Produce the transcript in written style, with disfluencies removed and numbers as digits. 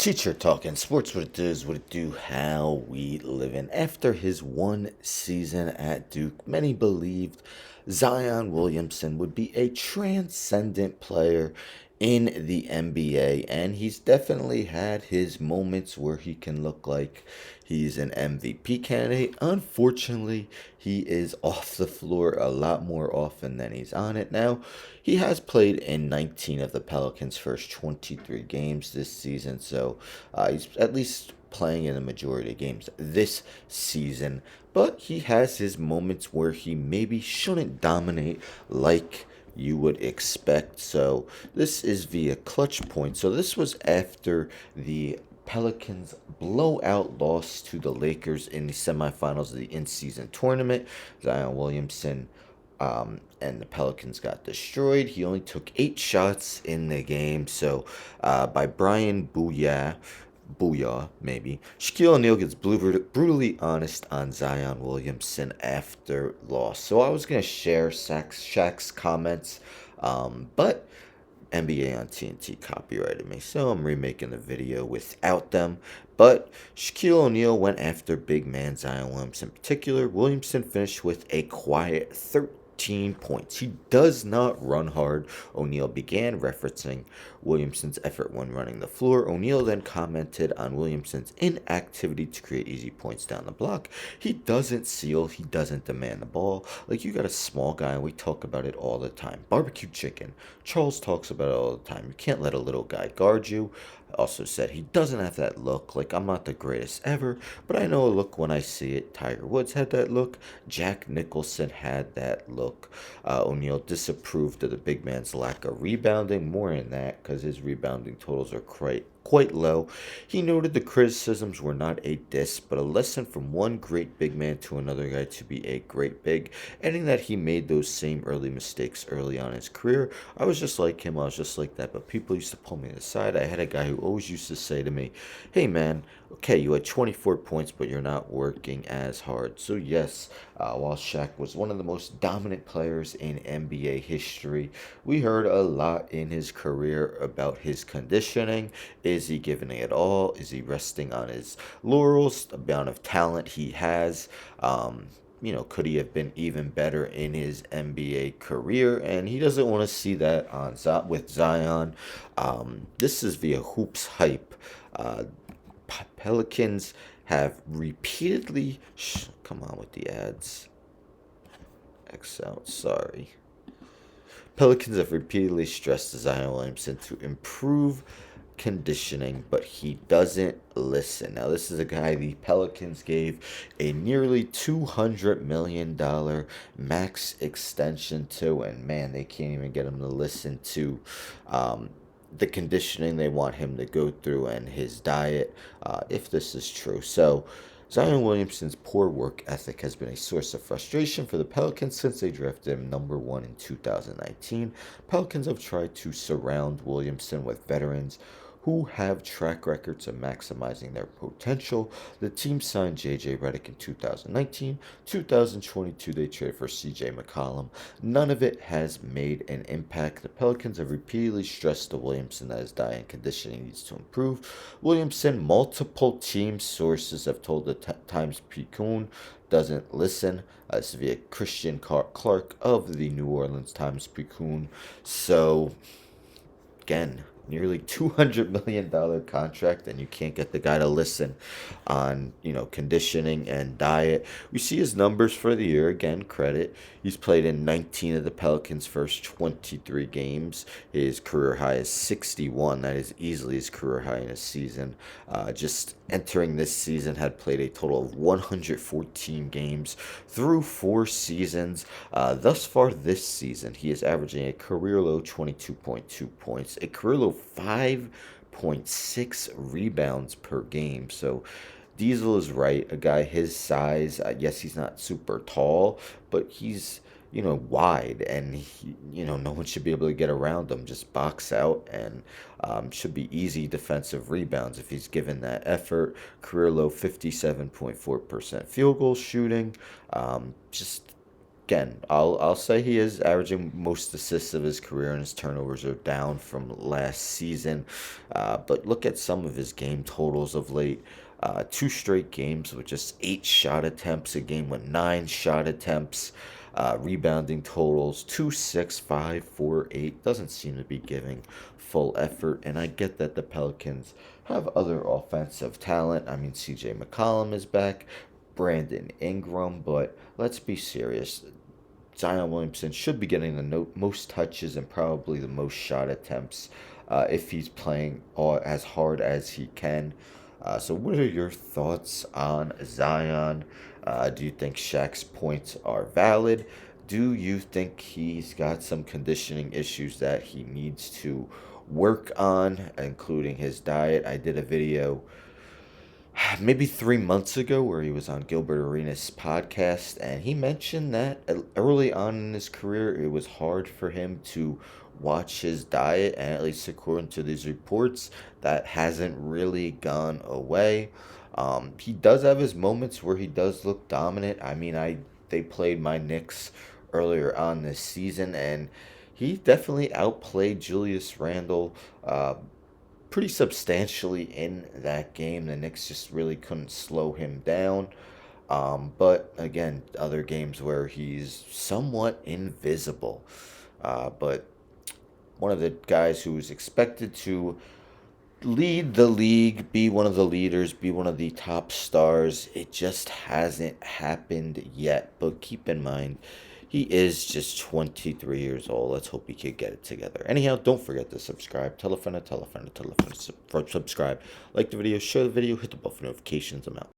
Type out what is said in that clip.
Teacher talking sports, what it does, what it do, how we living. After his one season at Duke, many believed Zion Williamson would be a transcendent player in the NBA, and he's definitely had his moments where he can look like he's an MVP candidate. Unfortunately, he is off the floor a lot more often than he's on it now. He has played in 19 of the Pelicans' first 23 games this season, so he's at least playing in the majority of games this season. But he has his moments where he maybe shouldn't dominate like you would expect. So this is via clutch point. So this was after the Pelicans blowout loss to the Lakers in the semifinals of the in-season tournament. Zion Williamson and the Pelicans got destroyed. He only took 8 shots in the game. So by Brian Booyah, maybe. Shaquille O'Neal gets brutally honest on Zion Williamson after loss. So I was going to share Shaq's comments, but NBA on TNT copyrighted me, so I'm remaking the video without them. But Shaquille O'Neal went after big man Zion Williamson in particular. Williamson finished with a quiet 13 points. He does not run hard, O'Neal began, referencing Williamson's effort when running the floor. O'Neal then commented on Williamson's inactivity to create easy points down the block. He doesn't seal, he doesn't demand the ball. Like, you got a small guy, and we talk about it all the time. Barbecue chicken. Charles talks about it all the time. You can't let a little guy guard you. Also said he doesn't have that look. Like, I'm not the greatest ever, but I know a look when I see it. Tiger Woods had that look. Jack Nicholson had that look. O'Neal disapproved of the big man's lack of rebounding. More in that, because his rebounding totals are quite low. He noted the criticisms were not a diss, but a lesson from one great big man to another guy to be a great big, adding that he made those same early mistakes early on in his career. I was just like him, I was just like that, but people used to pull me aside. I had a guy who always used to say to me, hey man, okay, you had 24 points, but you're not working as hard. So yes, while Shaq was one of the most dominant players in NBA history, we heard a lot in his career about his conditioning. Is he giving it all? Is he resting on his laurels? The amount of talent he has. Could he have been even better in his NBA career? And he doesn't want to see that on with Zion. This is via Hoops Hype. Uh, Pelicans have repeatedly. Come on with the ads. X out. Sorry. Pelicans have repeatedly stressed Zion Williamson to improve conditioning, but he doesn't listen. Now, this is a guy the Pelicans gave a nearly $200 million max extension to, and man, they can't even get him to listen to the conditioning they want him to go through and his diet, if this is true. So, Zion Williamson's poor work ethic has been a source of frustration for the Pelicans since they drafted him number 1 in 2019. Pelicans have tried to surround Williamson with veterans who have track records of maximizing their potential. The team signed J.J. Redick in 2019. 2022, they traded for C.J. McCollum. None of it has made an impact. The Pelicans have repeatedly stressed to Williamson that his diet and conditioning needs to improve. Williamson, multiple team sources have told the Times-Picayune, doesn't listen. This is via Christian Clark of the New Orleans Times-Picayune. So, again, nearly $200 million contract, and you can't get the guy to listen on, conditioning and diet. We see his numbers for the year. Again, credit. He's played in 19 of the Pelicans' first 23 games. His career high is 61. That is easily his career high in a season. Just entering this season, had played a total of 114 games through 4 seasons. Thus far this season, he is averaging a career low 22.2 points, a career low 5.6 rebounds per game. So Diesel is right. A guy his size, yes, he's not super tall, but he's, wide, and no one should be able to get around him. Just box out, and should be easy defensive rebounds if he's given that effort. Career low 57.4% field goal shooting. Just again, I'll say he is averaging most assists of his career, and his turnovers are down from last season. But look at some of his game totals of late. Two straight games with just 8 shot attempts, a game with 9 shot attempts. Rebounding totals 2, 6, 5, 4, 8. Doesn't seem to be giving full effort. And I get that the Pelicans have other offensive talent. I mean, CJ McCollum is back, Brandon Ingram, but let's be serious. Zion Williamson should be getting the most touches and probably the most shot attempts if he's playing as hard as he can. So, what are your thoughts on Zion? Do you think Shaq's points are valid? Do you think he's got some conditioning issues that he needs to work on, including his diet? I did a video maybe 3 months ago where he was on Gilbert Arenas' podcast, and he mentioned that early on in his career it was hard for him to watch his diet, and at least according to these reports, that hasn't really gone away. He does have his moments where he does look dominant. I mean, they played my Knicks earlier on this season, and he definitely outplayed Julius Randle pretty substantially in that game. The Knicks just really couldn't slow him down. But again, other games where he's somewhat invisible. But one of the guys who was expected to lead the league, be one of the leaders, be one of the top stars. It just hasn't happened yet. But keep in mind, he is just 23 years old. Let's hope he can get it together. Anyhow, don't forget to subscribe. Tell a friend, tell a friend, tell a friend, subscribe. Like the video, share the video, hit the bell for notifications. I'm out.